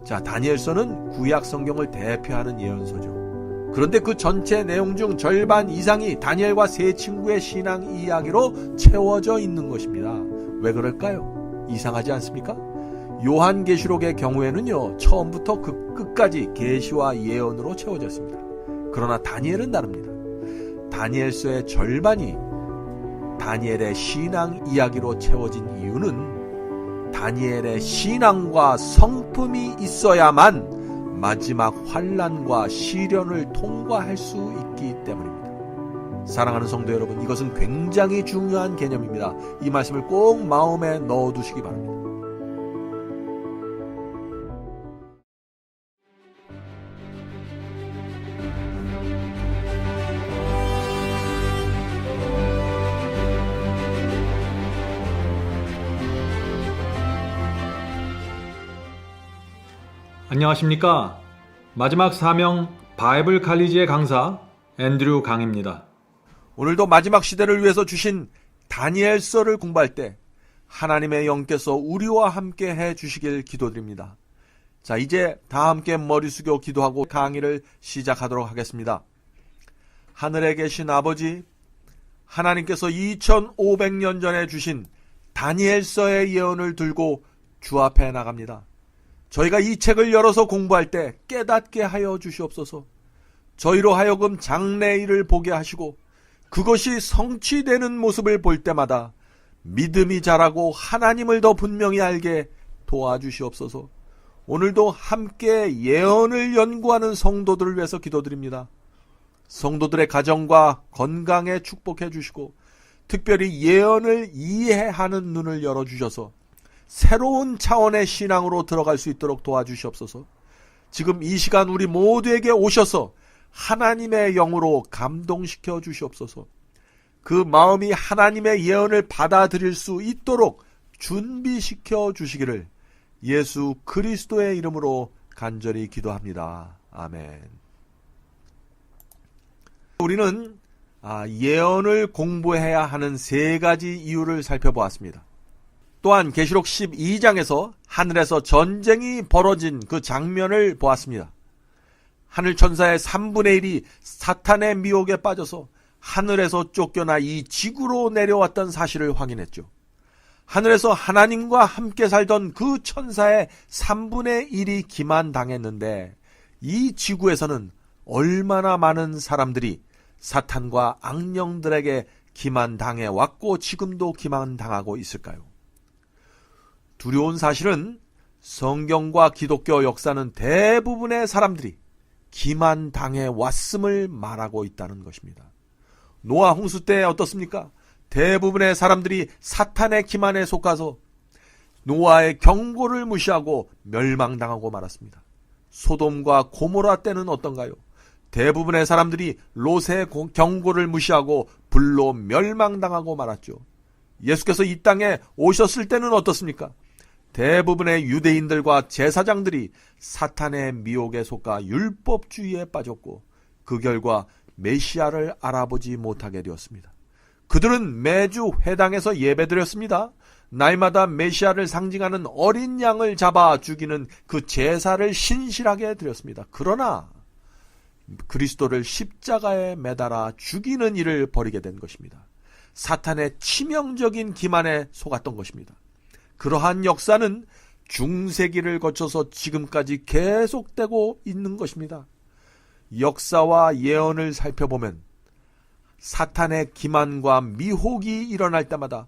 자, 다니엘서는 구약 성경을 대표하는 예언서죠. 그런데 그 전체 내용 중 절반 이상이 다니엘과 세 친구의 신앙 이야기로 채워져 있는 것입니다. 왜 그럴까요? 이상하지 않습니까? 요한계시록의 경우에는요, 처음부터 그 끝까지 계시와 예언으로 채워졌습니다. 그러나 다니엘은 다릅니다. 다니엘서의 절반이 다니엘의 신앙 이야기로 채워진 이유는 다니엘의 신앙과 성품이 있어야만 마지막 환난과 시련을 통과할 수 있기 때문입니다. 사랑하는 성도 여러분, 이것은 굉장히 중요한 개념입니다. 이 말씀을 꼭 마음에 넣어두시기 바랍니다. 안녕하십니까? 마지막 사명 바이블 칼리지의 강사 앤드류 강입니다. 오늘도 마지막 시대를 위해서 주신 다니엘서를 공부할 때 하나님의 영께서 우리와 함께 해 주시길 기도드립니다. 자, 이제 다 함께 머리 숙여 기도하고 강의를 시작하도록 하겠습니다. 하늘에 계신 아버지, 하나님께서 2500년 전에 주신 다니엘서의 예언을 들고 주 앞에 나갑니다. 저희가 이 책을 열어서 공부할 때 깨닫게 하여 주시옵소서. 저희로 하여금 장래일을 보게 하시고 그것이 성취되는 모습을 볼 때마다 믿음이 자라고 하나님을 더 분명히 알게 도와주시옵소서. 오늘도 함께 예언을 연구하는 성도들을 위해서 기도드립니다. 성도들의 가정과 건강에 축복해 주시고 특별히 예언을 이해하는 눈을 열어주셔서 새로운 차원의 신앙으로 들어갈 수 있도록 도와주시옵소서. 지금 이 시간 우리 모두에게 오셔서 하나님의 영으로 감동시켜 주시옵소서. 그 마음이 하나님의 예언을 받아들일 수 있도록 준비시켜 주시기를 예수 그리스도의 이름으로 간절히 기도합니다. 아멘. 우리는 예언을 공부해야 하는 세 가지 이유를 살펴보았습니다. 또한 계시록 12장에서 하늘에서 전쟁이 벌어진 그 장면을 보았습니다. 하늘 천사의 3분의 1이 사탄의 미혹에 빠져서 하늘에서 쫓겨나 이 지구로 내려왔던 사실을 확인했죠. 하늘에서 하나님과 함께 살던 그 천사의 3분의 1이 기만당했는데 이 지구에서는 얼마나 많은 사람들이 사탄과 악령들에게 기만당해 왔고 지금도 기만당하고 있을까요? 두려운 사실은 성경과 기독교 역사는 대부분의 사람들이 기만당해 왔음을 말하고 있다는 것입니다. 노아 홍수 때 어떻습니까? 대부분의 사람들이 사탄의 기만에 속아서 노아의 경고를 무시하고 멸망당하고 말았습니다. 소돔과 고모라 때는 어떤가요? 대부분의 사람들이 롯의 경고를 무시하고 불로 멸망당하고 말았죠. 예수께서 이 땅에 오셨을 때는 어떻습니까? 대부분의 유대인들과 제사장들이 사탄의 미혹에 속아 율법주의에 빠졌고 그 결과 메시아를 알아보지 못하게 되었습니다. 그들은 매주 회당에서 예배드렸습니다. 날마다 메시아를 상징하는 어린 양을 잡아 죽이는 그 제사를 신실하게 드렸습니다. 그러나 그리스도를 십자가에 매달아 죽이는 일을 벌이게 된 것입니다. 사탄의 치명적인 기만에 속았던 것입니다. 그러한 역사는 중세기를 거쳐서 지금까지 계속되고 있는 것입니다. 역사와 예언을 살펴보면 사탄의 기만과 미혹이 일어날 때마다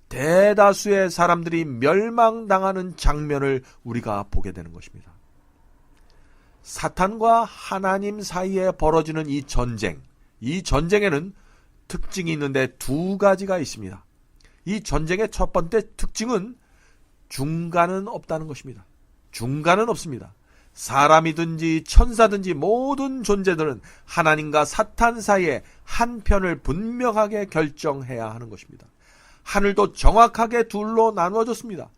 대다수의 사람들이 멸망당하는 장면을 우리가 보게 되는 것입니다. 사탄과 하나님 사이에 벌어지는 이 전쟁에는 특징이 있는데 두 가지가 있습니다. 이 전쟁의 첫 번째 특징은 중간은 없다는 것입니다. 중간은 없습니다. 사람이든지 천사든지 모든 존재들은 하나님과 사탄 사이에 한 편을 분명하게 결정해야 하는 것입니다. 하늘도 정확하게 둘로 나누어졌습니다.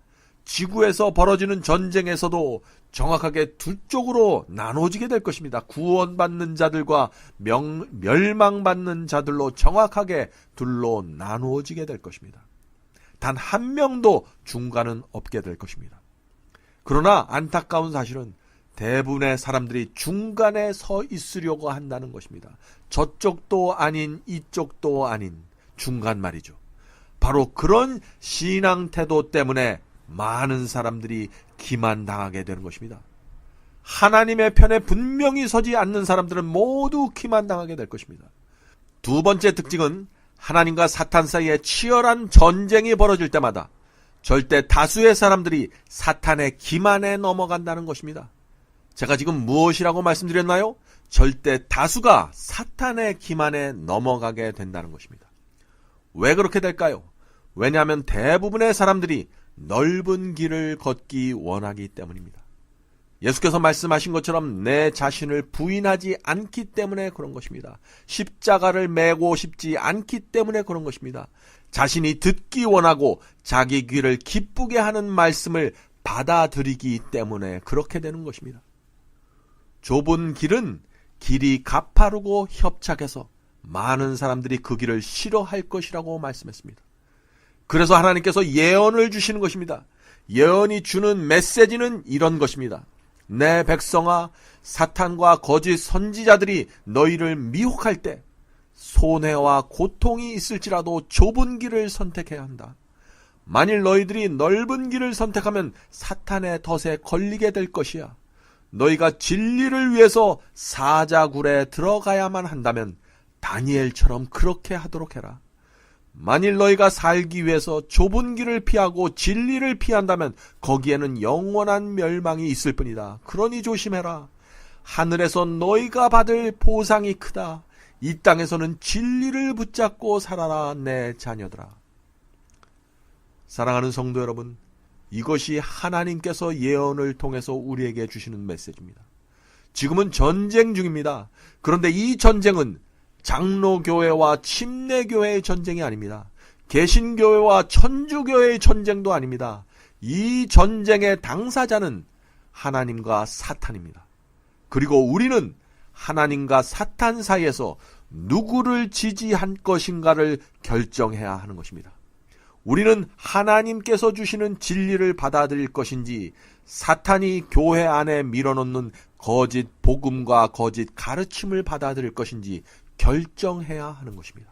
지구에서 벌어지는 전쟁에서도 정확하게 두 쪽으로 나눠지게 될 것입니다. 구원받는 자들과 멸망받는 자들로 정확하게 둘로 나누어지게 될 것입니다. 단 한 명도 중간은 없게 될 것입니다. 그러나 안타까운 사실은 대부분의 사람들이 중간에 서 있으려고 한다는 것입니다. 저쪽도 아닌 이쪽도 아닌 중간 말이죠. 바로 그런 신앙 태도 때문에 많은 사람들이 기만당하게 되는 것입니다. 하나님의 편에 분명히 서지 않는 사람들은 모두 기만당하게 될 것입니다. 두 번째 특징은 하나님과 사탄 사이에 치열한 전쟁이 벌어질 때마다 절대 다수의 사람들이 사탄의 기만에 넘어간다는 것입니다. 제가 지금 무엇이라고 말씀드렸나요? 절대 다수가 사탄의 기만에 넘어가게 된다는 것입니다. 왜 그렇게 될까요? 왜냐하면 대부분의 사람들이 넓은 길을 걷기 원하기 때문입니다. 예수께서 말씀하신 것처럼 내 자신을 부인하지 않기 때문에 그런 것입니다. 십자가를 메고 싶지 않기 때문에 그런 것입니다. 자신이 듣기 원하고 자기 귀를 기쁘게 하는 말씀을 받아들이기 때문에 그렇게 되는 것입니다. 좁은 길은 길이 가파르고 협착해서 많은 사람들이 그 길을 싫어할 것이라고 말씀했습니다. 그래서 하나님께서 예언을 주시는 것입니다. 예언이 주는 메시지는 이런 것입니다. 내 백성아, 사탄과 거짓 선지자들이 너희를 미혹할 때 손해와 고통이 있을지라도 좁은 길을 선택해야 한다. 만일 너희들이 넓은 길을 선택하면 사탄의 덫에 걸리게 될 것이야. 너희가 진리를 위해서 사자굴에 들어가야만 한다면 다니엘처럼 그렇게 하도록 해라. 만일 너희가 살기 위해서 좁은 길을 피하고 진리를 피한다면 거기에는 영원한 멸망이 있을 뿐이다. 그러니 조심해라. 하늘에서 너희가 받을 보상이 크다. 이 땅에서는 진리를 붙잡고 살아라, 내 자녀들아. 사랑하는 성도 여러분, 이것이 하나님께서 예언을 통해서 우리에게 주시는 메시지입니다. 지금은 전쟁 중입니다. 그런데 이 전쟁은 장로교회와 침례교회의 전쟁이 아닙니다. 개신교회와 천주교회의 전쟁도 아닙니다. 이 전쟁의 당사자는 하나님과 사탄입니다. 그리고 우리는 하나님과 사탄 사이에서 누구를 지지할 것인가를 결정해야 하는 것입니다. 우리는 하나님께서 주시는 진리를 받아들일 것인지 사탄이 교회 안에 밀어넣는 거짓 복음과 거짓 가르침을 받아들일 것인지 결정해야 하는 것입니다.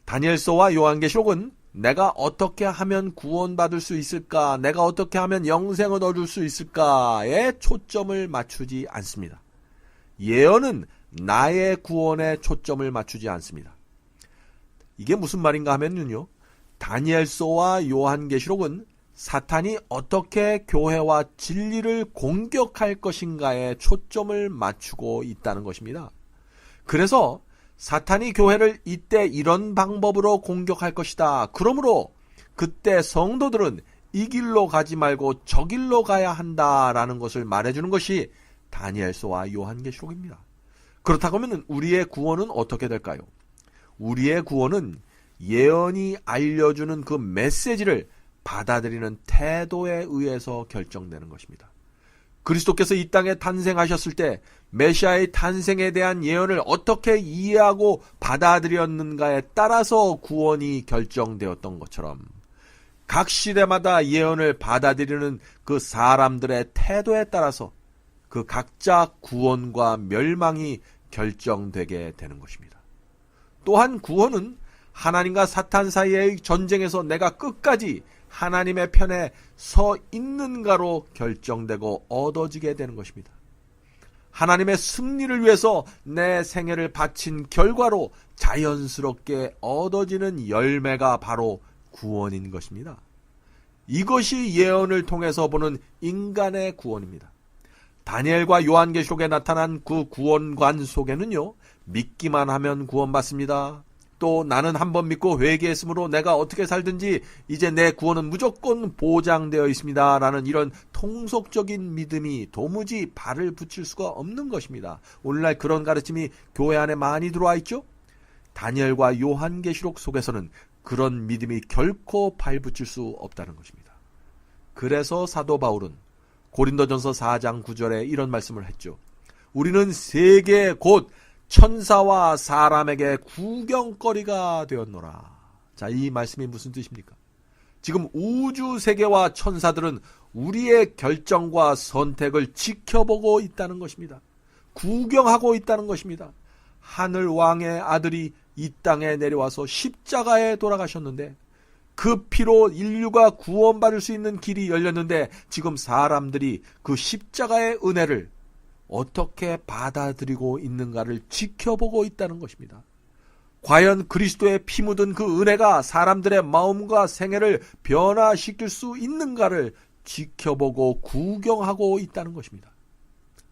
다니엘서와 요한계시록은 내가 어떻게 하면 구원받을 수 있을까, 내가 어떻게 하면 영생을 얻을 수 있을까에 초점을 맞추지 않습니다. 예언은 나의 구원에 초점을 맞추지 않습니다. 이게 무슨 말인가 하면요, 다니엘서와 요한계시록은 사탄이 어떻게 교회와 진리를 공격할 것인가에 초점을 맞추고 있다는 것입니다. 그래서 사탄이 교회를 이때 이런 방법으로 공격할 것이다. 그러므로 그때 성도들은 이 길로 가지 말고 저 길로 가야 한다라는 것을 말해주는 것이 다니엘서와 요한계시록입니다. 그렇다고 하면 우리의 구원은 어떻게 될까요? 우리의 구원은 예언이 알려주는 그 메시지를 받아들이는 태도에 의해서 결정되는 것입니다. 그리스도께서 이 땅에 탄생하셨을 때 메시아의 탄생에 대한 예언을 어떻게 이해하고 받아들였는가에 따라서 구원이 결정되었던 것처럼 각 시대마다 예언을 받아들이는 그 사람들의 태도에 따라서 그 각자 구원과 멸망이 결정되게 되는 것입니다. 또한 구원은 하나님과 사탄 사이의 전쟁에서 내가 끝까지 하나님의 편에 서 있는가로 결정되고 얻어지게 되는 것입니다. 하나님의 승리를 위해서 내 생애를 바친 결과로 자연스럽게 얻어지는 열매가 바로 구원인 것입니다. 이것이 예언을 통해서 보는 인간의 구원입니다. 다니엘과 요한계시록에 나타난 그 구원관 속에는요, 믿기만 하면 구원받습니다. 또 나는 한번 믿고 회개했으므로 내가 어떻게 살든지 이제 내 구원은 무조건 보장되어 있습니다. 라는 이런 통속적인 믿음이 도무지 발을 붙일 수가 없는 것입니다. 오늘날 그런 가르침이 교회 안에 많이 들어와 있죠? 다니엘과 요한계시록 속에서는 그런 믿음이 결코 발붙일 수 없다는 것입니다. 그래서 사도 바울은 고린도전서 4장 9절에 이런 말씀을 했죠. 우리는 세계 곧 천사와 사람에게 구경거리가 되었노라. 자, 이 말씀이 무슨 뜻입니까? 지금 우주 세계와 천사들은 우리의 결정과 선택을 지켜보고 있다는 것입니다. 구경하고 있다는 것입니다. 하늘 왕의 아들이 이 땅에 내려와서 십자가에 돌아가셨는데 그 피로 인류가 구원받을 수 있는 길이 열렸는데 지금 사람들이 그 십자가의 은혜를 어떻게 받아들이고 있는가를 지켜보고 있다는 것입니다. 과연 그리스도의 피 묻은 그 은혜가 사람들의 마음과 생애를 변화시킬 수 있는가를 지켜보고 구경하고 있다는 것입니다.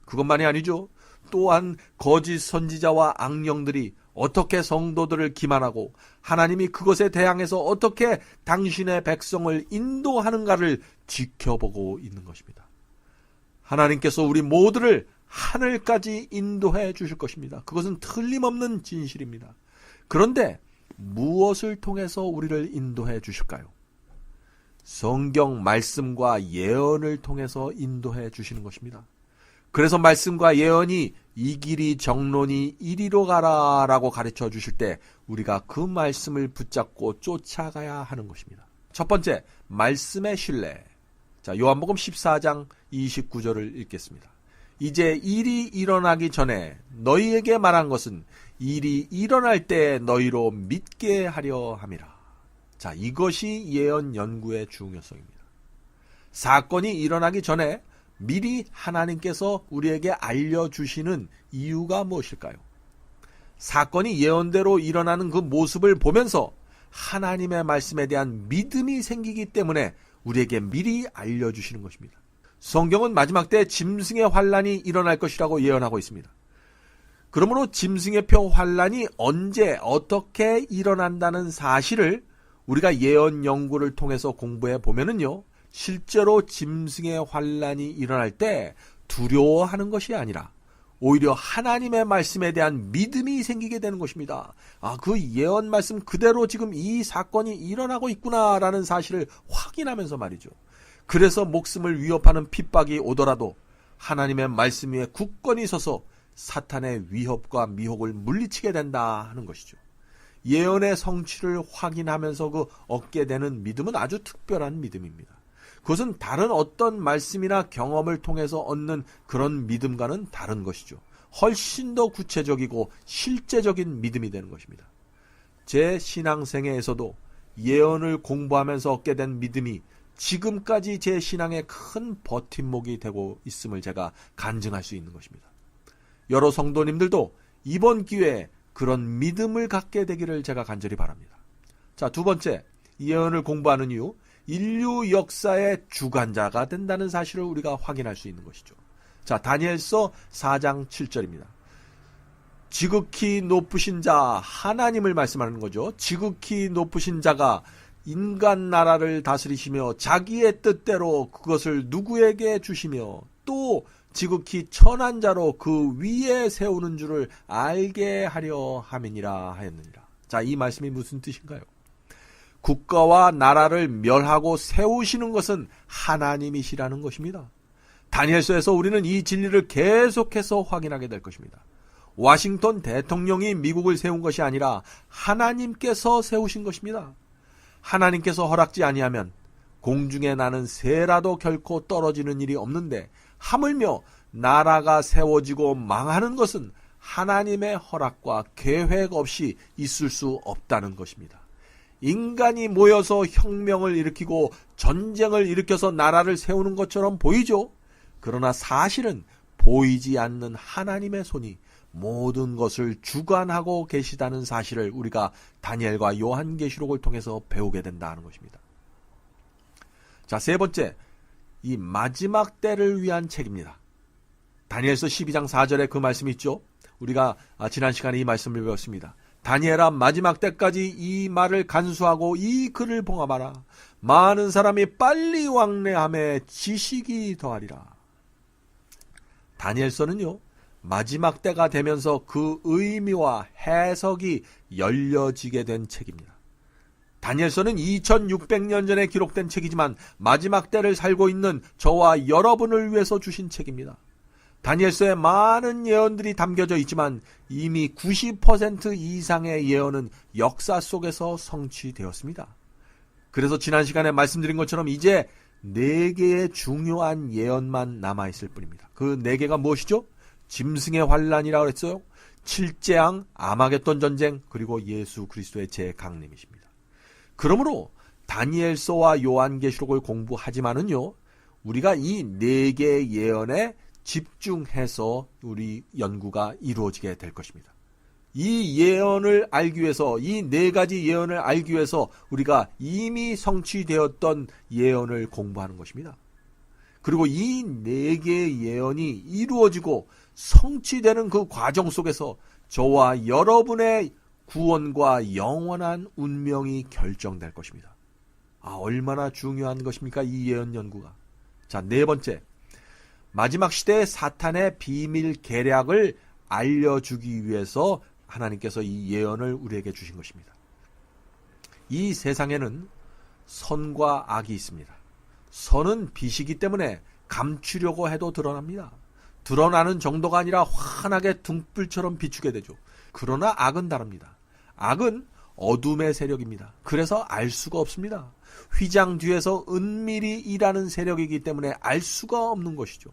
그것만이 아니죠. 또한 거짓 선지자와 악령들이 어떻게 성도들을 기만하고 하나님이 그것에 대항해서 어떻게 당신의 백성을 인도하는가를 지켜보고 있는 것입니다. 하나님께서 우리 모두를 하늘까지 인도해 주실 것입니다. 그것은 틀림없는 진실입니다. 그런데 무엇을 통해서 우리를 인도해 주실까요? 성경 말씀과 예언을 통해서 인도해 주시는 것입니다. 그래서 말씀과 예언이 이 길이 정론이 이리로 가라 라고 가르쳐 주실 때 우리가 그 말씀을 붙잡고 쫓아가야 하는 것입니다. 첫 번째, 말씀의 신뢰. 자, 요한복음 14장 29절을 읽겠습니다. 이제 일이 일어나기 전에 너희에게 말한 것은 일이 일어날 때 너희로 믿게 하려 함이라. 자, 이것이 예언 연구의 중요성입니다. 사건이 일어나기 전에 미리 하나님께서 우리에게 알려주시는 이유가 무엇일까요? 사건이 예언대로 일어나는 그 모습을 보면서 하나님의 말씀에 대한 믿음이 생기기 때문에 우리에게 미리 알려주시는 것입니다. 성경은 마지막 때 짐승의 환란이 일어날 것이라고 예언하고 있습니다. 그러므로 짐승의 표 환란이 언제 어떻게 일어난다는 사실을 우리가 예언 연구를 통해서 공부해 보면은요, 실제로 짐승의 환란이 일어날 때 두려워하는 것이 아니라 오히려 하나님의 말씀에 대한 믿음이 생기게 되는 것입니다. 아, 그 예언 말씀 그대로 지금 이 사건이 일어나고 있구나라는 사실을 확인하면서 말이죠. 그래서 목숨을 위협하는 핍박이 오더라도 하나님의 말씀 위에 굳건히 서서 사탄의 위협과 미혹을 물리치게 된다 하는 것이죠. 예언의 성취를 확인하면서 그 얻게 되는 믿음은 아주 특별한 믿음입니다. 그것은 다른 어떤 말씀이나 경험을 통해서 얻는 그런 믿음과는 다른 것이죠. 훨씬 더 구체적이고 실제적인 믿음이 되는 것입니다. 제 신앙생애에서도 예언을 공부하면서 얻게 된 믿음이 지금까지 제 신앙의 큰 버팀목이 되고 있음을 제가 간증할 수 있는 것입니다. 여러 성도님들도 이번 기회에 그런 믿음을 갖게 되기를 제가 간절히 바랍니다. 자, 두 번째, 예언을 공부하는 이유, 인류 역사의 주관자가 된다는 사실을 우리가 확인할 수 있는 것이죠. 자, 다니엘서 4장 7절입니다. 지극히 높으신 자, 하나님을 말씀하는 거죠. 지극히 높으신 자가 인간 나라를 다스리시며 자기의 뜻대로 그것을 누구에게 주시며 또 지극히 천한 자로 그 위에 세우는 줄을 알게 하려 함이니라 하였느니라. 자, 이 말씀이 무슨 뜻인가요? 국가와 나라를 멸하고 세우시는 것은 하나님이시라는 것입니다. 다니엘서에서 우리는 이 진리를 계속해서 확인하게 될 것입니다. 워싱턴 대통령이 미국을 세운 것이 아니라 하나님께서 세우신 것입니다. 하나님께서 허락지 아니하면 공중에 나는 새라도 결코 떨어지는 일이 없는데 하물며 나라가 세워지고 망하는 것은 하나님의 허락과 계획 없이 있을 수 없다는 것입니다. 인간이 모여서 혁명을 일으키고 전쟁을 일으켜서 나라를 세우는 것처럼 보이죠. 그러나 사실은 보이지 않는 하나님의 손이 모든 것을 주관하고 계시다는 사실을 우리가 다니엘과 요한계시록을 통해서 배우게 된다는 것입니다. 자, 세 번째, 이 마지막 때를 위한 책입니다. 다니엘서 12장 4절에 그 말씀이 있죠. 우리가 지난 시간에 이 말씀을 배웠습니다. 다니엘아, 마지막 때까지 이 말을 간수하고 이 글을 봉합하라. 많은 사람이 빨리 왕래함에 지식이 더하리라. 다니엘서는요, 마지막 때가 되면서 그 의미와 해석이 열려지게 된 책입니다. 다니엘서는 2600년 전에 기록된 책이지만 마지막 때를 살고 있는 저와 여러분을 위해서 주신 책입니다. 다니엘서에 많은 예언들이 담겨져 있지만 이미 90% 이상의 예언은 역사 속에서 성취되었습니다. 그래서 지난 시간에 말씀드린 것처럼 이제 4개의 중요한 예언만 남아있을 뿐입니다. 그 4개가 무엇이죠? 짐승의 환란이라고 그랬어요. 7재앙, 아마겟돈 전쟁, 그리고 예수 그리스도의 재강림이십니다. 그러므로 다니엘서와 요한계시록을 공부하지만은요, 우리가 이 4개의 예언에 집중해서 우리 연구가 이루어지게 될 것입니다. 이 예언을 알기 위해서, 이 4가지 예언을 알기 위해서 우리가 이미 성취되었던 예언을 공부하는 것입니다. 그리고 이 4개의 예언이 이루어지고 성취되는 그 과정 속에서 저와 여러분의 구원과 영원한 운명이 결정될 것입니다. 얼마나 중요한 것입니까? 이 예언 연구가. 자, 4번째. 마지막 시대의 사탄의 비밀 계략을 알려주기 위해서 하나님께서 이 예언을 우리에게 주신 것입니다. 이 세상에는 선과 악이 있습니다. 선은 빛이기 때문에 감추려고 해도 드러납니다. 드러나는 정도가 아니라 환하게 등불처럼 비추게 되죠. 그러나 악은 다릅니다. 악은 어둠의 세력입니다. 그래서 알 수가 없습니다. 휘장 뒤에서 은밀히 일하는 세력이기 때문에 알 수가 없는 것이죠.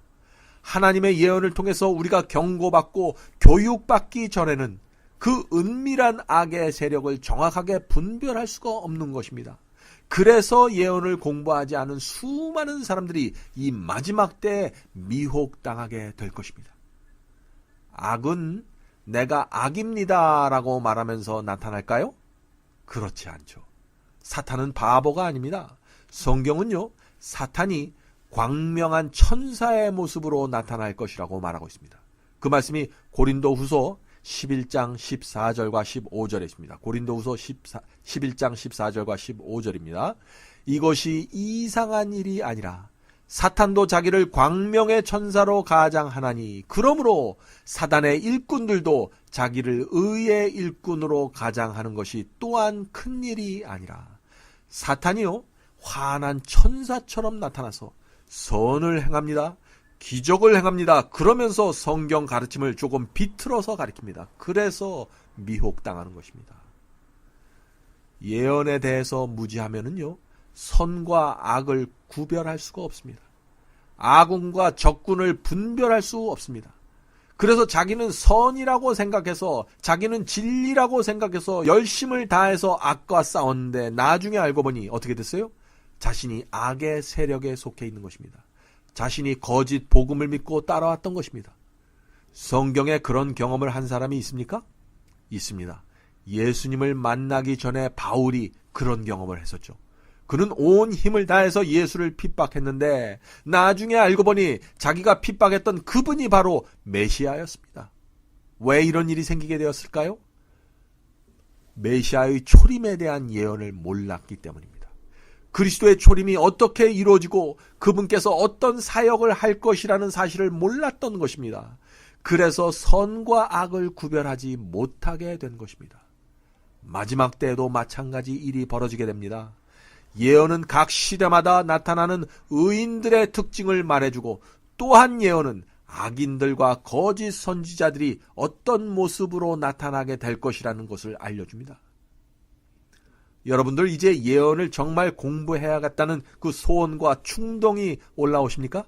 하나님의 예언을 통해서 우리가 경고받고 교육받기 전에는 그 은밀한 악의 세력을 정확하게 분별할 수가 없는 것입니다. 그래서 예언을 공부하지 않은 수많은 사람들이 이 마지막 때에 미혹당하게 될 것입니다. 악은 내가 악입니다 라고 말하면서 나타날까요? 그렇지 않죠. 사탄은 바보가 아닙니다. 성경은요, 사탄이 광명한 천사의 모습으로 나타날 것이라고 말하고 있습니다. 그 말씀이 고린도후서 11장 14절과 15절에 있습니다. 고린도후서 11장 14절과 15절입니다. 이것이 이상한 일이 아니라 사탄도 자기를 광명의 천사로 가장하나니 그러므로 사단의 일꾼들도 자기를 의의 일꾼으로 가장하는 것이 또한 큰 일이 아니라 사탄이요 환한 천사처럼 나타나서 선을 행합니다. 기적을 행합니다. 그러면서 성경 가르침을 조금 비틀어서 가르칩니다. 그래서 미혹당하는 것입니다. 예언에 대해서 무지하면은요, 선과 악을 구별할 수가 없습니다. 아군과 적군을 분별할 수 없습니다. 그래서 자기는 선이라고 생각해서, 자기는 진리라고 생각해서 열심을 다해서 악과 싸웠는데 나중에 알고 보니 어떻게 됐어요? 자신이 악의 세력에 속해 있는 것입니다. 자신이 거짓 복음을 믿고 따라왔던 것입니다. 성경에 그런 경험을 한 사람이 있습니까? 있습니다. 예수님을 만나기 전에 바울이 그런 경험을 했었죠. 그는 온 힘을 다해서 예수를 핍박했는데 나중에 알고 보니 자기가 핍박했던 그분이 바로 메시아였습니다. 왜 이런 일이 생기게 되었을까요? 메시아의 초림에 대한 예언을 몰랐기 때문입니다. 그리스도의 초림이 어떻게 이루어지고 그분께서 어떤 사역을 할 것이라는 사실을 몰랐던 것입니다. 그래서 선과 악을 구별하지 못하게 된 것입니다. 마지막 때에도 마찬가지 일이 벌어지게 됩니다. 예언은 각 시대마다 나타나는 의인들의 특징을 말해주고 또한 예언은 악인들과 거짓 선지자들이 어떤 모습으로 나타나게 될 것이라는 것을 알려줍니다. 여러분들 이제 예언을 정말 공부해야겠다는 그 소원과 충동이 올라오십니까?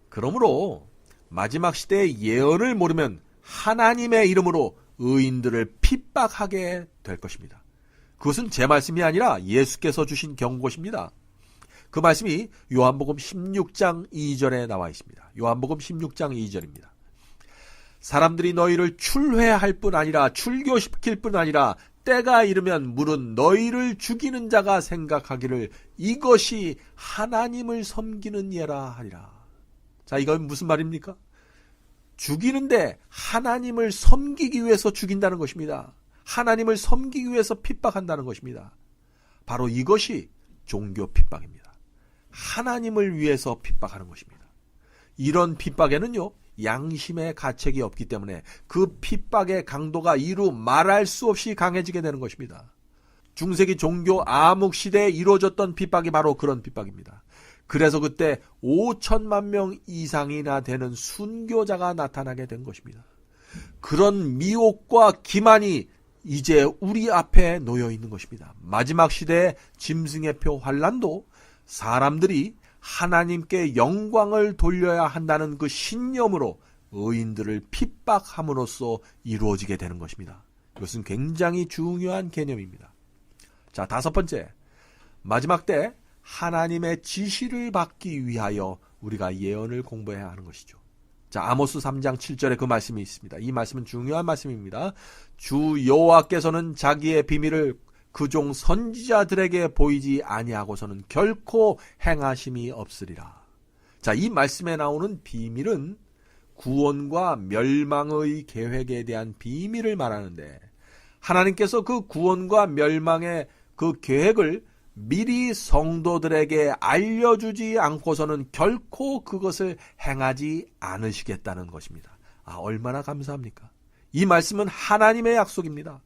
그러므로 마지막 시대의 예언을 모르면 하나님의 이름으로 의인들을 핍박하게 될 것입니다. 그것은 제 말씀이 아니라 예수께서 주신 경고십니다. 그 말씀이 요한복음 16장 2절에 나와 있습니다. 요한복음 16장 2절입니다. 사람들이 너희를 출회할 뿐 아니라 출교시킬 뿐 아니라 때가 이르면 물은 너희를 죽이는 자가 생각하기를 이것이 하나님을 섬기는 예라 하리라. 자, 이건 무슨 말입니까? 죽이는데 하나님을 섬기기 위해서 죽인다는 것입니다. 하나님을 섬기기 위해서 핍박한다는 것입니다. 바로 이것이 종교 핍박입니다. 하나님을 위해서 핍박하는 것입니다. 이런 핍박에는요, 양심의 가책이 없기 때문에 그 핍박의 강도가 이루 말할 수 없이 강해지게 되는 것입니다. 중세기 종교 암흑 시대에 이루어졌던 핍박이 바로 그런 핍박입니다. 그래서 그때 5천만 명 이상이나 되는 순교자가 나타나게 된 것입니다. 그런 미혹과 기만이 이제 우리 앞에 놓여 있는 것입니다. 마지막 시대의 짐승의 표 환란도 사람들이 하나님께 영광을 돌려야 한다는 그 신념으로 의인들을 핍박함으로써 이루어지게 되는 것입니다. 이것은 굉장히 중요한 개념입니다. 자, 다섯 번째, 마지막 때 하나님의 지시를 받기 위하여 우리가 예언을 공부해야 하는 것이죠. 자, 아모스 3장 7절에 그 말씀이 있습니다. 이 말씀은 중요한 말씀입니다. 주 여호와께서는 자기의 비밀을 그종 선지자들에게 보이지 아니하고서는 결코 행하심이 없으리라. 자, 이 말씀에 나오는 비밀은 구원과 멸망의 계획에 대한 비밀을 말하는데, 하나님께서 그 구원과 멸망의 그 계획을 미리 성도들에게 알려주지 않고서는 결코 그것을 행하지 않으시겠다는 것입니다. 얼마나 감사합니까? 이 말씀은 하나님의 약속입니다.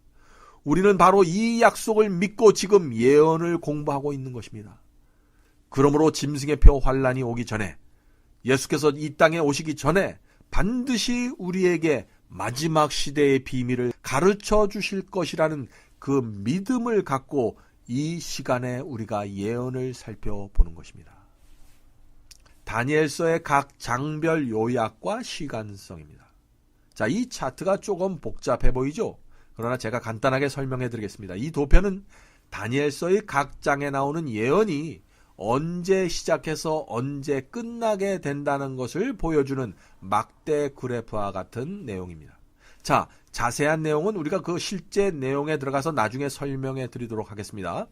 우리는 바로 이 약속을 믿고 지금 예언을 공부하고 있는 것입니다. 그러므로 짐승의 표 환란이 오기 전에, 예수께서 이 땅에 오시기 전에 반드시 우리에게 마지막 시대의 비밀을 가르쳐 주실 것이라는 그 믿음을 갖고 이 시간에 우리가 예언을 살펴보는 것입니다. 다니엘서의 각 장별 요약과 시간성입니다. 자, 이 차트가 조금 복잡해 보이죠? 그러나 제가 간단하게 설명해 드리겠습니다. 이 도표는 다니엘서의 각 장에 나오는 예언이 언제 시작해서 언제 끝나게 된다는 것을 보여주는 막대 그래프와 같은 내용입니다. 자, 자세한 내용은 우리가 그 실제 내용에 들어가서 나중에 설명해 드리도록 하겠습니다.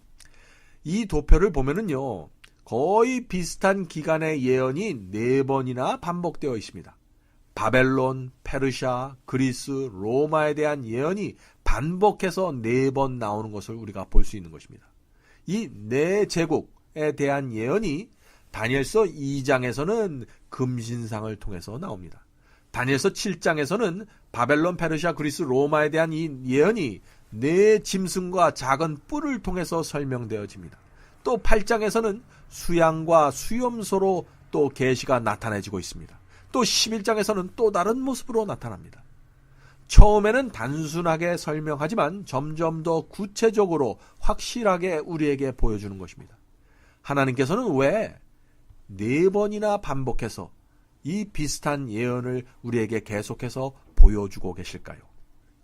이 도표를 보면은요, 거의 비슷한 기간의 예언이 4번이나 반복되어 있습니다. 바벨론, 페르시아, 그리스, 로마에 대한 예언이 반복해서 4번 나오는 것을 우리가 볼 수 있는 것입니다. 이 4제국에 대한 예언이 다니엘서 2장에서는 금신상을 통해서 나옵니다. 다니엘서 7장에서는 바벨론, 페르시아, 그리스, 로마에 대한 이 예언이 4짐승과 작은 뿔을 통해서 설명되어집니다. 또 8장에서는 수양과 수염소로 또 계시가 나타내지고 있습니다. 또 11장에서는 또 다른 모습으로 나타납니다. 처음에는 단순하게 설명하지만 점점 더 구체적으로 확실하게 우리에게 보여주는 것입니다. 하나님께서는 왜 4번이나 반복해서 이 비슷한 예언을 우리에게 계속해서 보여주고 계실까요?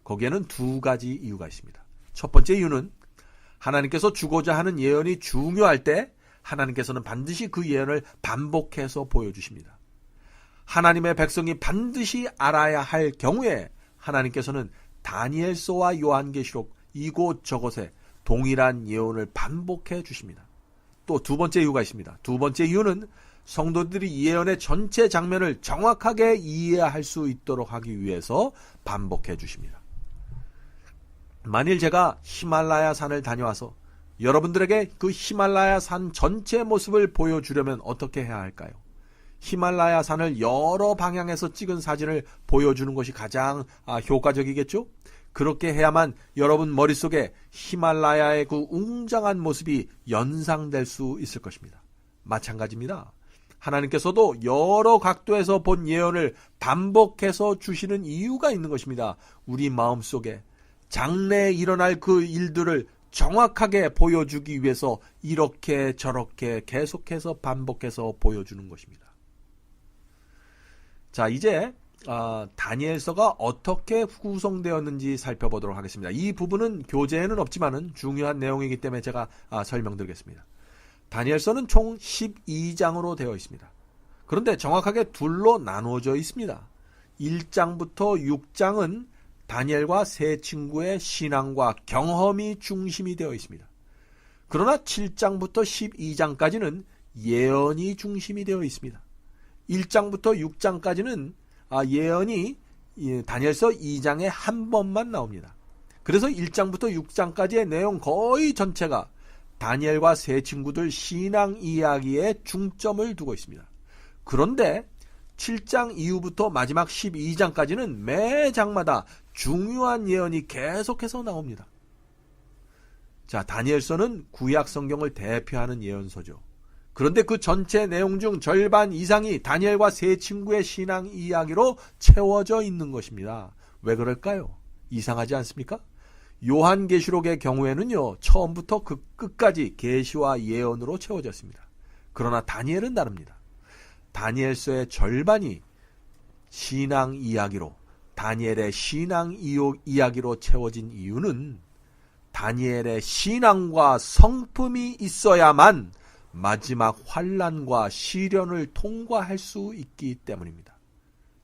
거기에는 2가지 이유가 있습니다. 첫 번째 이유는 하나님께서 주고자 하는 예언이 중요할 때 하나님께서는 반드시 그 예언을 반복해서 보여주십니다. 하나님의 백성이 반드시 알아야 할 경우에 하나님께서는 다니엘서와 요한계시록 이곳저곳에 동일한 예언을 반복해 주십니다. 또 2번째 이유가 있습니다. 2번째 이유는 성도들이 예언의 전체 장면을 정확하게 이해할 수 있도록 하기 위해서 반복해 주십니다. 만일 제가 히말라야 산을 다녀와서 여러분들에게 그 히말라야 산 전체 모습을 보여주려면 어떻게 해야 할까요? 히말라야 산을 여러 방향에서 찍은 사진을 보여주는 것이 가장 효과적이겠죠? 그렇게 해야만 여러분 머릿속에 히말라야의 그 웅장한 모습이 연상될 수 있을 것입니다. 마찬가지입니다. 하나님께서도 여러 각도에서 본 예언을 반복해서 주시는 이유가 있는 것입니다. 우리 마음속에 장래에 일어날 그 일들을 정확하게 보여주기 위해서 이렇게 저렇게 계속해서 반복해서 보여주는 것입니다. 자, 이제 다니엘서가 어떻게 구성되었는지 살펴보도록 하겠습니다. 이 부분은 교재에는 없지만은 중요한 내용이기 때문에 제가 설명드리겠습니다. 다니엘서는 총 12장으로 되어 있습니다. 그런데 정확하게 둘로 나누어져 있습니다. 1장부터 6장은 다니엘과 세 친구의 신앙과 경험이 중심이 되어 있습니다. 그러나 7장부터 12장까지는 예언이 중심이 되어 있습니다. 1장부터 6장까지는 예언이 다니엘서 2장에 한 번만 나옵니다. 그래서 1장부터 6장까지의 내용 거의 전체가 다니엘과 세 친구들 신앙 이야기에 중점을 두고 있습니다. 그런데 7장 이후부터 마지막 12장까지는 매 장마다 중요한 예언이 계속해서 나옵니다. 자, 다니엘서는 구약 성경을 대표하는 예언서죠. 그런데 그 전체 내용 중 절반 이상이 다니엘과 세 친구의 신앙 이야기로 채워져 있는 것입니다. 왜 그럴까요? 이상하지 않습니까? 요한계시록의 경우에는요, 처음부터 그 끝까지 계시와 예언으로 채워졌습니다. 그러나 다니엘은 다릅니다. 다니엘서의 절반이 신앙 이야기로, 다니엘의 신앙 이야기로 채워진 이유는 다니엘의 신앙과 성품이 있어야만 마지막 환난과 시련을 통과할 수 있기 때문입니다.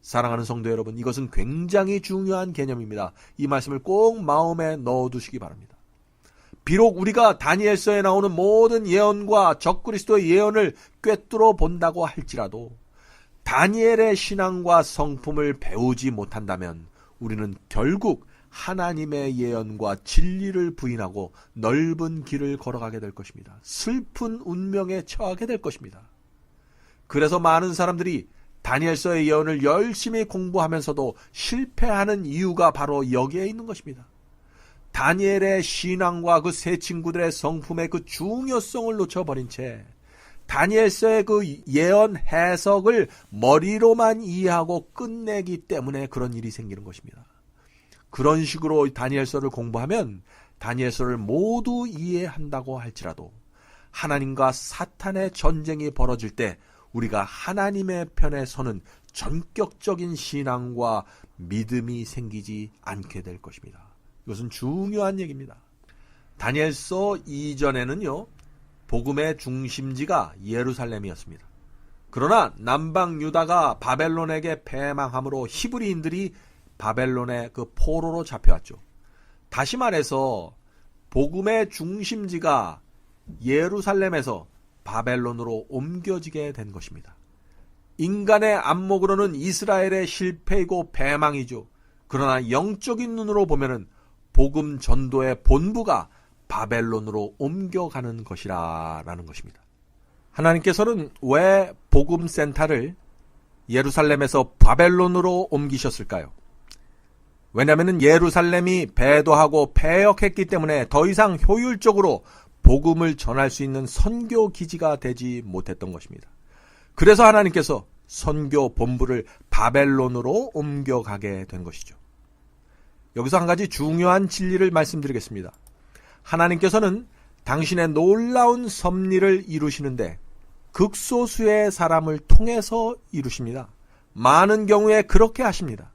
사랑하는 성도 여러분, 이것은 굉장히 중요한 개념입니다. 이 말씀을 꼭 마음에 넣어두시기 바랍니다. 비록 우리가 다니엘서에 나오는 모든 예언과 적그리스도의 예언을 꿰뚫어 본다고 할지라도 다니엘의 신앙과 성품을 배우지 못한다면 우리는 결국 하나님의 예언과 진리를 부인하고 넓은 길을 걸어가게 될 것입니다. 슬픈 운명에 처하게 될 것입니다. 그래서 많은 사람들이 다니엘서의 예언을 열심히 공부하면서도 실패하는 이유가 바로 여기에 있는 것입니다. 다니엘의 신앙과 그 세 친구들의 성품의 그 중요성을 놓쳐버린 채 다니엘서의 그 예언 해석을 머리로만 이해하고 끝내기 때문에 그런 일이 생기는 것입니다. 그런 식으로 다니엘서를 공부하면 다니엘서를 모두 이해한다고 할지라도 하나님과 사탄의 전쟁이 벌어질 때 우리가 하나님의 편에 서는 전격적인 신앙과 믿음이 생기지 않게 될 것입니다. 이것은 중요한 얘기입니다. 다니엘서 이전에는요, 복음의 중심지가 예루살렘이었습니다. 그러나 남방 유다가 바벨론에게 패망함으로 히브리인들이 바벨론의 그 포로로 잡혀왔죠. 다시 말해서 복음의 중심지가 예루살렘에서 바벨론으로 옮겨지게 된 것입니다. 인간의 안목으로는 이스라엘의 실패이고 패망이죠. 그러나 영적인 눈으로 보면은 복음 전도의 본부가 바벨론으로 옮겨가는 것이라는 것입니다. 하나님께서는 왜 복음센터를 예루살렘에서 바벨론으로 옮기셨을까요? 왜냐하면 예루살렘이 배도하고 패역했기 때문에 더 이상 효율적으로 복음을 전할 수 있는 선교 기지가 되지 못했던 것입니다. 그래서 하나님께서 선교 본부를 바벨론으로 옮겨가게 된 것이죠. 여기서 한 가지 중요한 진리를 말씀드리겠습니다. 하나님께서는 당신의 놀라운 섭리를 이루시는데 극소수의 사람을 통해서 이루십니다. 많은 경우에 그렇게 하십니다.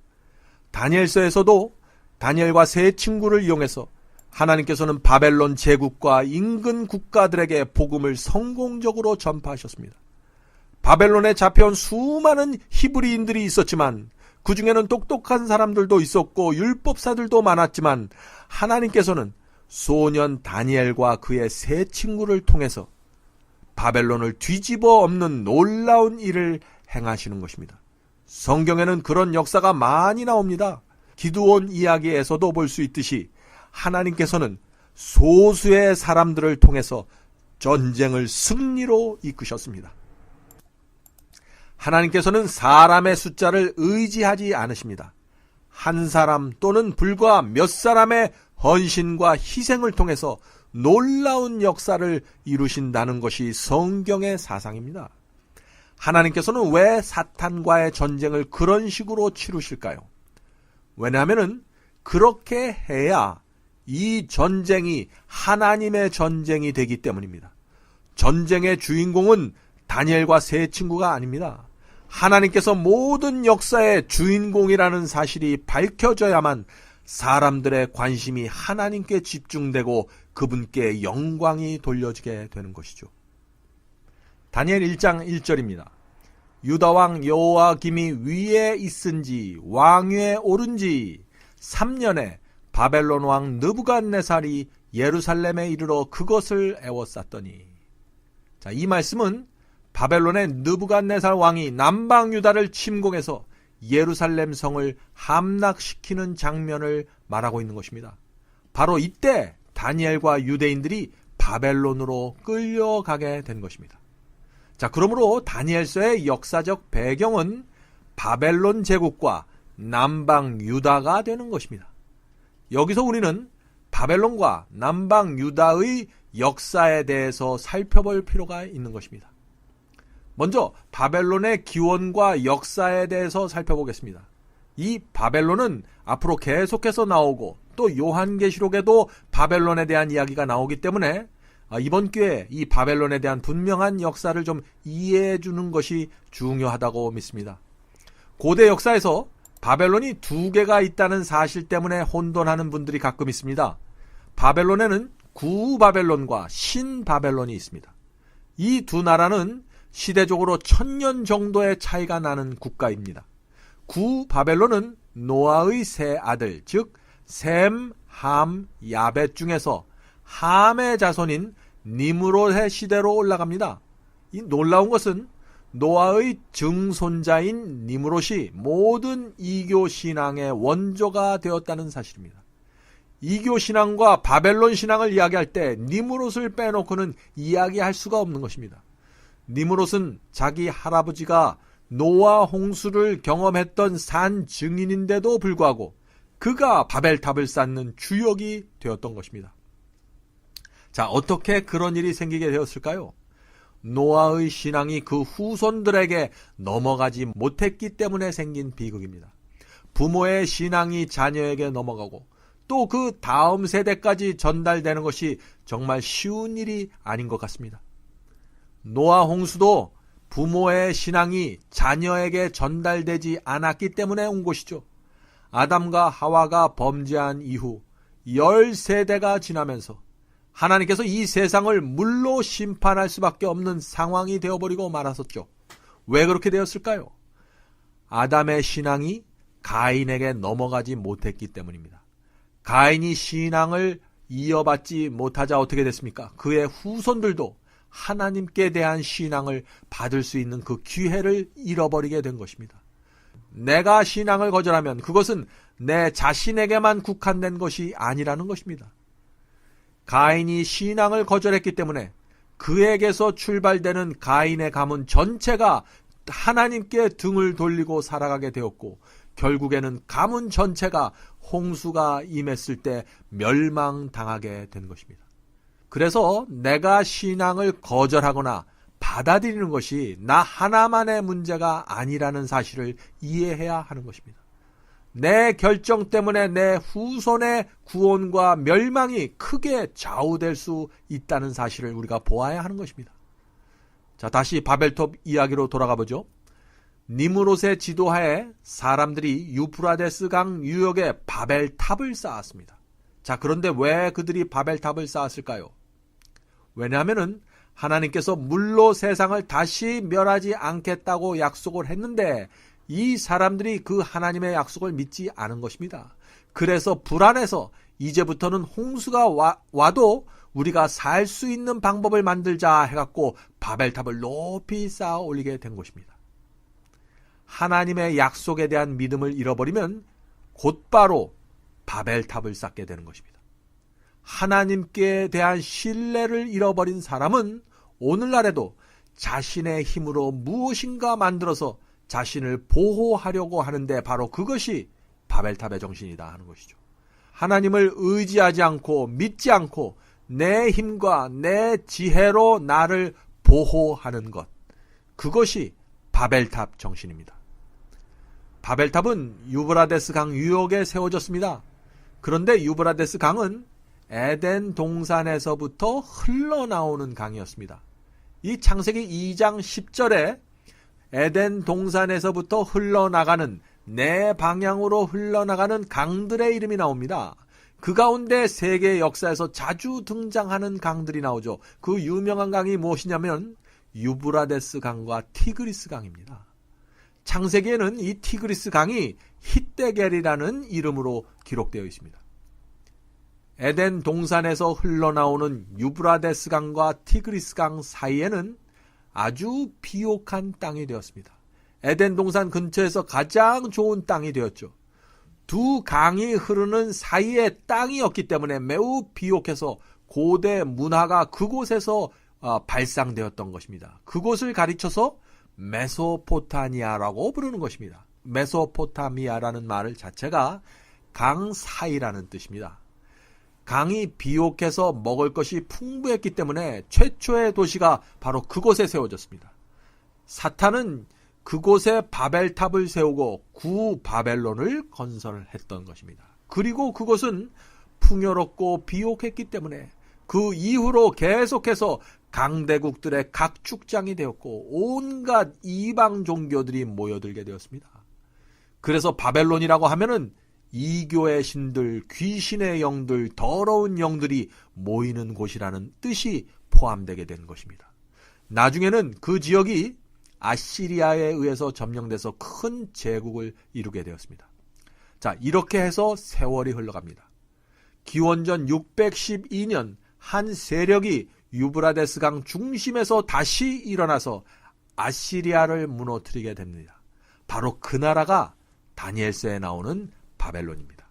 다니엘서에서도 다니엘과 세 친구를 이용해서 하나님께서는 바벨론 제국과 인근 국가들에게 복음을 성공적으로 전파하셨습니다. 바벨론에 잡혀온 수많은 히브리인들이 있었지만 그 중에는 똑똑한 사람들도 있었고 율법사들도 많았지만 하나님께서는 소년 다니엘과 그의 세 친구를 통해서 바벨론을 뒤집어 엎는 놀라운 일을 행하시는 것입니다. 성경에는 그런 역사가 많이 나옵니다. 기드온 이야기에서도 볼 수 있듯이 하나님께서는 소수의 사람들을 통해서 전쟁을 승리로 이끄셨습니다. 하나님께서는 사람의 숫자를 의지하지 않으십니다. 한 사람 또는 불과 몇 사람의 헌신과 희생을 통해서 놀라운 역사를 이루신다는 것이 성경의 사상입니다. 하나님께서는 왜 사탄과의 전쟁을 그런 식으로 치르실까요? 왜냐하면 그렇게 해야 이 전쟁이 하나님의 전쟁이 되기 때문입니다. 전쟁의 주인공은 다니엘과 세 친구가 아닙니다. 하나님께서 모든 역사의 주인공이라는 사실이 밝혀져야만 사람들의 관심이 하나님께 집중되고 그분께 영광이 돌려지게 되는 것이죠. 다니엘 1장 1절입니다. 유다왕 여호야김이 위에 있은지 왕위에 오른지 3년에 바벨론 왕 느부갓네살이 예루살렘에 이르러 그것을 애워쌌더니. 자, 이 말씀은 바벨론의 느부갓네살 왕이 남방 유다를 침공해서 예루살렘 성을 함락시키는 장면을 말하고 있는 것입니다. 바로 이때 다니엘과 유대인들이 바벨론으로 끌려가게 된 것입니다. 자, 그러므로 다니엘서의 역사적 배경은 바벨론 제국과 남방 유다가 되는 것입니다. 여기서 우리는 바벨론과 남방 유다의 역사에 대해서 살펴볼 필요가 있는 것입니다. 먼저 바벨론의 기원과 역사에 대해서 살펴보겠습니다. 이 바벨론은 앞으로 계속해서 나오고 또 요한계시록에도 바벨론에 대한 이야기가 나오기 때문에 이번 기회에 이 바벨론에 대한 분명한 역사를 좀 이해해 주는 것이 중요하다고 믿습니다. 고대 역사에서 바벨론이 두 개가 있다는 사실 때문에 혼돈하는 분들이 가끔 있습니다. 바벨론에는 구바벨론과 신바벨론이 있습니다. 이 두 나라는 시대적으로 1000년 정도의 차이가 나는 국가입니다. 구바벨론은 노아의 세 아들, 즉 셈, 함, 야벳 중에서 함의 자손인 니므롯의 시대로 올라갑니다. 이 놀라운 것은 노아의 증손자인 니므롯이 모든 이교 신앙의 원조가 되었다는 사실입니다. 이교 신앙과 바벨론 신앙을 이야기할 때 니므롯을 빼놓고는 이야기할 수가 없는 것입니다. 니므롯은 자기 할아버지가 노아 홍수를 경험했던 산 증인인데도 불구하고 그가 바벨탑을 쌓는 주역이 되었던 것입니다. 자, 어떻게 그런 일이 생기게 되었을까요? 노아의 신앙이 그 후손들에게 넘어가지 못했기 때문에 생긴 비극입니다. 부모의 신앙이 자녀에게 넘어가고 또 그 다음 세대까지 전달되는 것이 정말 쉬운 일이 아닌 것 같습니다. 노아 홍수도 부모의 신앙이 자녀에게 전달되지 않았기 때문에 온 것이죠. 아담과 하와가 범죄한 이후 10세대가 지나면서 하나님께서 이 세상을 물로 심판할 수밖에 없는 상황이 되어버리고 말았었죠. 왜 그렇게 되었을까요? 아담의 신앙이 가인에게 넘어가지 못했기 때문입니다. 가인이 신앙을 이어받지 못하자 어떻게 됐습니까? 그의 후손들도 하나님께 대한 신앙을 받을 수 있는 그 기회를 잃어버리게 된 것입니다. 내가 신앙을 거절하면 그것은 내 자신에게만 국한된 것이 아니라는 것입니다. 가인이 신앙을 거절했기 때문에 그에게서 출발되는 가인의 가문 전체가 하나님께 등을 돌리고 살아가게 되었고 결국에는 가문 전체가 홍수가 임했을 때 멸망당하게 된 것입니다. 그래서 내가 신앙을 거절하거나 받아들이는 것이 나 하나만의 문제가 아니라는 사실을 이해해야 하는 것입니다. 내 결정 때문에 내 후손의 구원과 멸망이 크게 좌우될 수 있다는 사실을 우리가 보아야 하는 것입니다. 자, 다시 바벨탑 이야기로 돌아가 보죠. 니므롯의 지도하에 사람들이 유프라데스 강 유역에 바벨탑을 쌓았습니다. 자, 그런데 왜 그들이 바벨탑을 쌓았을까요? 왜냐하면 하나님께서 물로 세상을 다시 멸하지 않겠다고 약속을 했는데 이 사람들이 그 하나님의 약속을 믿지 않은 것입니다. 그래서 불안해서 이제부터는 홍수가 와도 우리가 살 수 있는 방법을 만들자 해갖고 바벨탑을 높이 쌓아 올리게 된 것입니다. 하나님의 약속에 대한 믿음을 잃어버리면 곧바로 바벨탑을 쌓게 되는 것입니다. 하나님께 대한 신뢰를 잃어버린 사람은 오늘날에도 자신의 힘으로 무엇인가 만들어서 자신을 보호하려고 하는데 바로 그것이 바벨탑의 정신이다 하는 것이죠. 하나님을 의지하지 않고 믿지 않고 내 힘과 내 지혜로 나를 보호하는 것, 그것이 바벨탑 정신입니다. 바벨탑은 유브라데스 강 유역에 세워졌습니다. 그런데 유브라데스 강은 에덴 동산에서부터 흘러나오는 강이었습니다. 이 창세기 2장 10절에 에덴 동산에서부터 흘러나가는 네 방향으로 흘러나가는 강들의 이름이 나옵니다. 그 가운데 세계 역사에서 자주 등장하는 강들이 나오죠. 그 유명한 강이 무엇이냐면 유브라데스 강과 티그리스 강입니다. 창세기에는 이 티그리스 강이 hitdegel이라는 이름으로 기록되어 있습니다. 에덴 동산에서 흘러나오는 유브라데스 강과 티그리스 강 사이에는 아주 비옥한 땅이 되었습니다. 에덴 동산 근처에서 가장 좋은 땅이 되었죠. 두 강이 흐르는 사이에 땅이었기 때문에 매우 비옥해서 고대 문화가 그곳에서 발상되었던 것입니다. 그곳을 가리쳐서 메소포타미아라고 부르는 것입니다. 메소포타미아라는 말 자체가 강 사이라는 뜻입니다. 강이 비옥해서 먹을 것이 풍부했기 때문에 최초의 도시가 바로 그곳에 세워졌습니다. 사탄은 그곳에 바벨탑을 세우고 구바벨론을 건설했던 것입니다. 그리고 그것은 풍요롭고 비옥했기 때문에 그 이후로 계속해서 강대국들의 각축장이 되었고 온갖 이방 종교들이 모여들게 되었습니다. 그래서 바벨론이라고 하면은 이교의 신들, 귀신의 영들, 더러운 영들이 모이는 곳이라는 뜻이 포함되게 된 것입니다. 나중에는 그 지역이 아시리아에 의해서 점령돼서 큰 제국을 이루게 되었습니다. 자, 이렇게 해서 세월이 흘러갑니다. 기원전 612년 한 세력이 유브라데스 강 중심에서 다시 일어나서 아시리아를 무너뜨리게 됩니다. 바로 그 나라가 다니엘서에 나오는 바벨론입니다.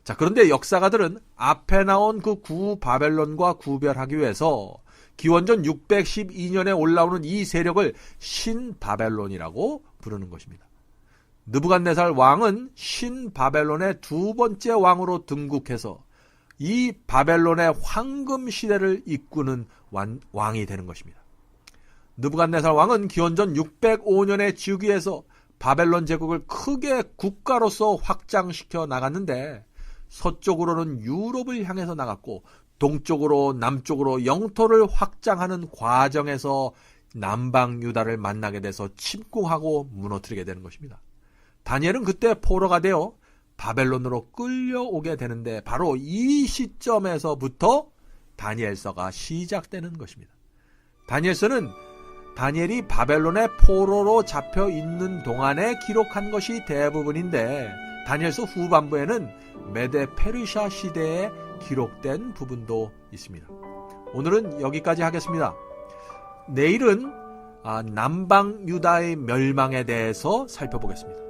자, 그런데 역사가들은 앞에 나온 그 구바벨론과 구별하기 위해서 기원전 612년에 올라오는 이 세력을 신바벨론이라고 부르는 것입니다. 느부갓네살 왕은 신바벨론의 두 번째 왕으로 등극해서 이 바벨론의 황금 시대를 이끄는 왕이 되는 것입니다. 느부갓네살 왕은 기원전 605년의 즉위에서 바벨론 제국을 크게 국가로서 확장시켜 나갔는데 서쪽으로는 유럽을 향해서 나갔고 동쪽으로 남쪽으로 영토를 확장하는 과정에서 남방 유다를 만나게 돼서 침공하고 무너뜨리게 되는 것입니다. 다니엘은 그때 포로가 되어 바벨론으로 끌려오게 되는데 바로 이 시점에서부터 다니엘서가 시작되는 것입니다. 다니엘서는 다니엘이 바벨론의 포로로 잡혀 있는 동안에 기록한 것이 대부분인데 다니엘서 후반부에는 메데 페르시아 시대에 기록된 부분도 있습니다. 오늘은 여기까지 하겠습니다. 내일은 남방 유다의 멸망에 대해서 살펴보겠습니다.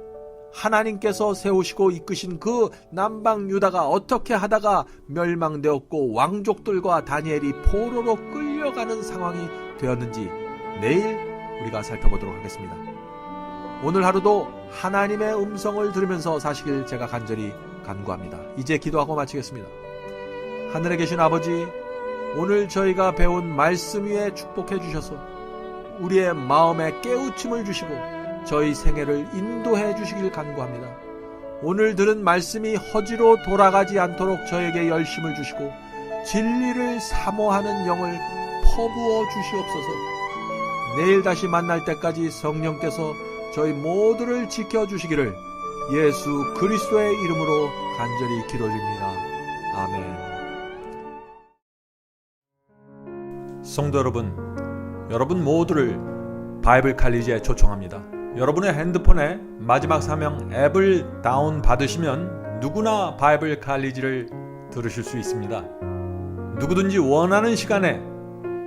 하나님께서 세우시고 이끄신 그 남방 유다가 어떻게 하다가 멸망되었고 왕족들과 다니엘이 포로로 끌려가는 상황이 되었는지 내일 우리가 살펴보도록 하겠습니다. 오늘 하루도 하나님의 음성을 들으면서 사시길 제가 간절히 간구합니다. 이제 기도하고 마치겠습니다. 하늘에 계신 아버지, 오늘 저희가 배운 말씀 위에 축복해 주셔서 우리의 마음에 깨우침을 주시고 저희 생애를 인도해 주시길 간구합니다. 오늘 들은 말씀이 허지로 돌아가지 않도록 저에게 열심을 주시고 진리를 사모하는 영을 퍼부어 주시옵소서. 내일 다시 만날 때까지 성령께서 저희 모두를 지켜주시기를 예수 그리스도의 이름으로 간절히 기도드립니다. 아멘. 성도 여러분 모두를 바이블 칼리지에 초청합니다. 여러분의 핸드폰에 마지막 사명 앱을 다운받으시면 누구나 바이블 칼리지를 들으실 수 있습니다. 누구든지 원하는 시간에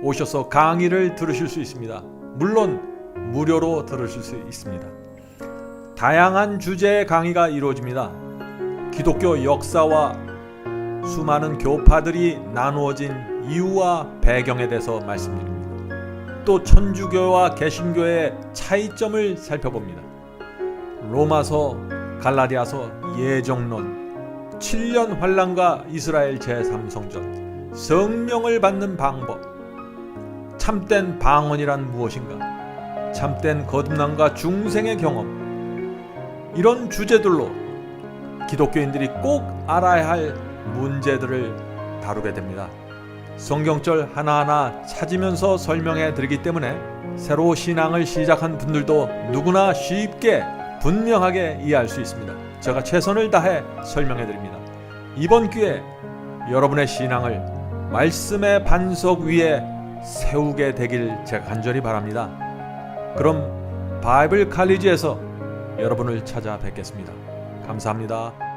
오셔서 강의를 들으실 수 있습니다. 물론 무료로 들으실 수 있습니다. 다양한 주제의 강의가 이루어집니다. 기독교 역사와 수많은 교파들이 나누어진 이유와 배경에 대해서 말씀드립니다. 또 천주교와 개신교의 차이점을 살펴봅니다. 로마서, 갈라디아서, 예정론, 7년 환란과 이스라엘 제3성전, 성령을 받는 방법, 참된 방언이란 무엇인가, 참된 거듭남과 중생의 경험, 이런 주제들로 기독교인들이 꼭 알아야 할 문제들을 다루게 됩니다. 성경절 하나하나 찾으면서 설명해 드리기 때문에 새로 신앙을 시작한 분들도 누구나 쉽게 분명하게 이해할 수 있습니다. 제가 최선을 다해 설명해 드립니다. 이번 기회에 여러분의 신앙을 말씀의 반석 위에 세우게 되길 제가 간절히 바랍니다. 그럼 바이블 칼리지에서 여러분을 찾아뵙겠습니다. 감사합니다.